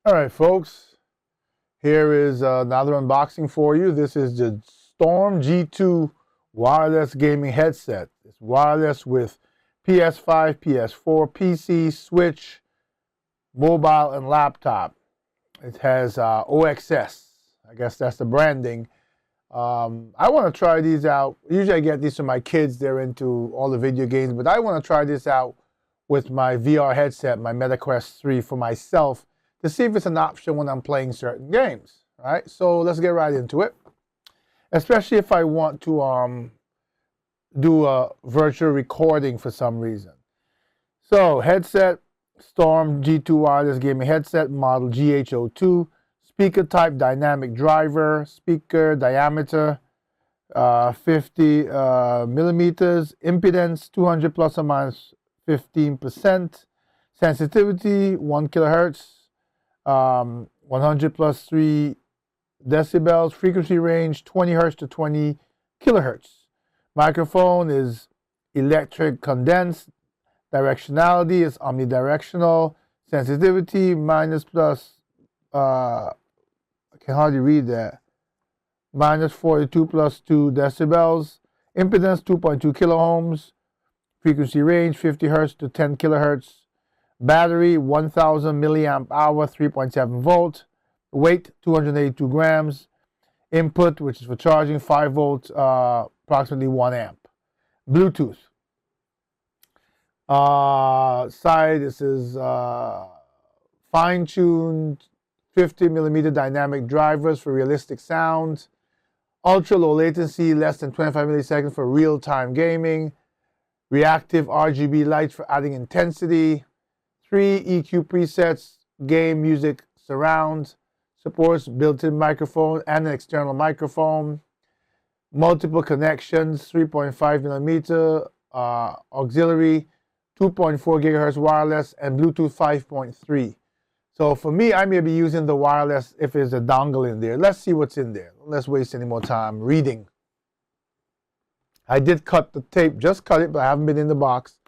All right, folks, here is another unboxing for you. This is the Storm G2 wireless gaming headset. It's wireless with PS5, PS4, PC, Switch, mobile, and laptop. It has OXS. I guess that's the branding. I want to try these out. Usually I get these from my kids. They're into all the video games, but I want to try this out with my VR headset, my MetaQuest 3 for myself to see if it's an option when I'm playing certain games. All right, so let's get right into it. Especially if I want to do a virtual recording for some reason. So headset, Storm G2 wireless gaming headset, model GH02. Speaker type, dynamic driver. Speaker diameter, 50 millimeters. Impedance, 200 plus or minus 15%. Sensitivity, 1 kilohertz. 100 plus 3 decibels. Frequency range, 20 hertz to 20 kilohertz. Microphone is electric condensed. Directionality is omnidirectional. Sensitivity, minus plus, I can hardly read that. Minus 42 plus 2 decibels. Impedance 2.2 kiloohms. Frequency range 50 hertz to 10 kilohertz. Battery 1000 milliamp hour, 3.7 volt. Weight 282 grams. Input, which is for charging, 5 volts, approximately 1 amp. Bluetooth. Side, this is fine-tuned 50 millimeter dynamic drivers for realistic sound. Ultra low latency, less than 25 milliseconds for real-time gaming. Reactive RGB lights for adding intensity. 3 EQ presets, game, music, surround. Supports built-in microphone and an external microphone. Multiple connections, 3.5 millimeter auxiliary, 2.4 gigahertz wireless, and Bluetooth 5.3. So for me, I may be using the wireless if there's a dongle in there. Let's see what's in there. Let's waste any more time reading. I did cut the tape, just cut it, but I haven't been in the box.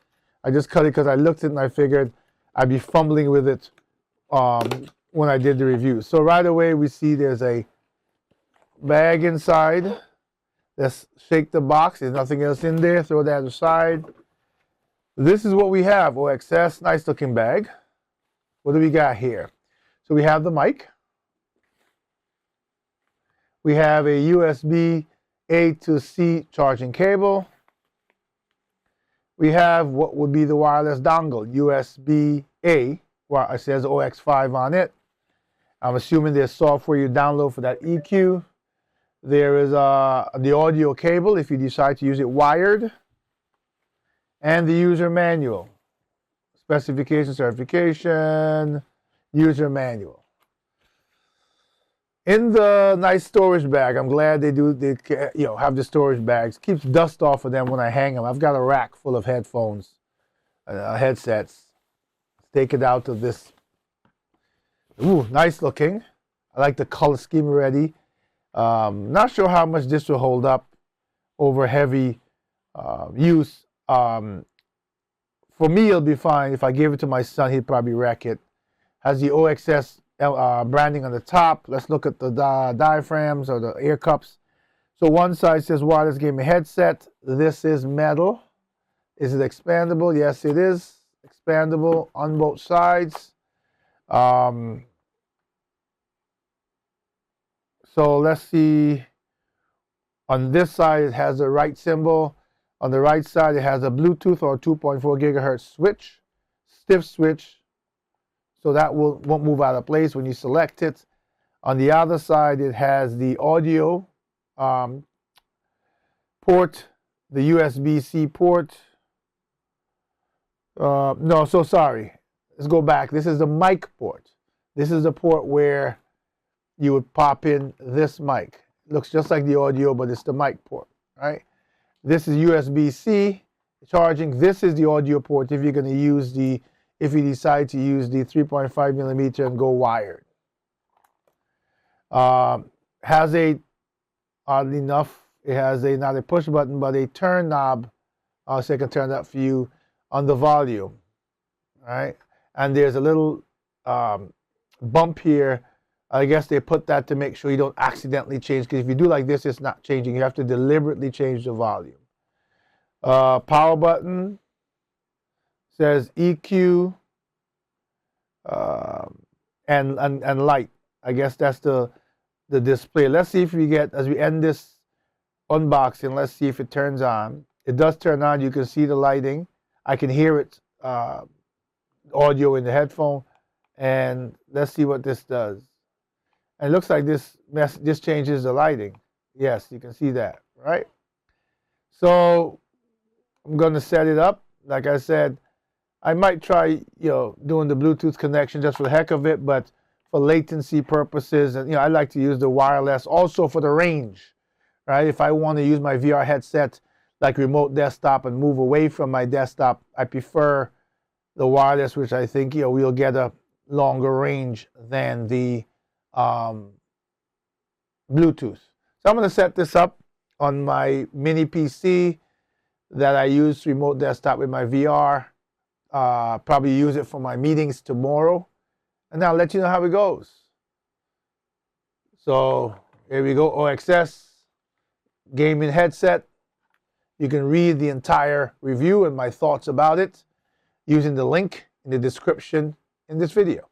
I just cut it because I looked at it and I figured I'd be fumbling with it when I did the review. So right away we see there's a bag inside. Let's shake the box. There's nothing else in there. Throw that aside. This is what we have. OXS, nice looking bag. What do we got here? So we have the mic. We have a USB A to C charging cable. We have what would be the wireless dongle, USB A. Well, it says OX5 on it. I'm assuming there's software you download for that EQ. There is the audio cable if you decide to use it wired. And the user manual. Specification, certification, user manual. In the nice storage bag, I'm glad they have the storage bags. Keeps dust off of them when I hang them. I've got a rack full of headphones, headsets. Let's take it out of this. Ooh, nice looking. I like the color scheme already. Not sure how much this will hold up over heavy use. For me, it'll be fine. If I gave it to my son, he'd probably wreck it. Has the OXS branding on the top. Let's look at the diaphragms or the ear cups. So one side says wireless gaming headset. This is metal. Is it expandable? Yes, it is expandable on both sides. So let's see. On this side, it has the right symbol. On the right side, it has a Bluetooth or 2.4 gigahertz switch, stiff switch, so that won't move out of place when you select it. On the other side, it has the audio port, the USB-C port. No, so sorry. Let's go back. This is the mic port. This is the port where you would pop in this mic. It looks just like the audio, but it's the mic port, right? This is USB-C charging. This is the audio port if you're going to use if you decide to use the 3.5 millimeter and go wired. Has a, oddly enough, it has not a push button, but a turn knob. So I can turn that for you on the volume, right? And there's a little bump here, I guess they put that to make sure you don't accidentally change, because if you do like this, it's not changing. You have to deliberately change the volume. Power button says EQ and light. I guess that's the display. Let's see if we get, as we end this unboxing, let's see if it turns on. It does turn on. You can see the lighting. I can hear it, audio in the headphone. And let's see what this does. And it looks like this changes the lighting. Yes, you can see that, right? So I'm going to set it up. Like I said, I might try, doing the Bluetooth connection just for the heck of it, but for latency purposes, and I like to use the wireless also for the range, right? If I want to use my VR headset like remote desktop and move away from my desktop, I prefer the wireless, which I think we'll get a longer range than the Bluetooth. So I'm going to set this up on my mini PC that I use remote desktop with my VR. Probably use it for my meetings tomorrow, and I'll let you know how it goes. So here we go, OXS gaming headset. You can read the entire review and my thoughts about it using the link in the description in this video.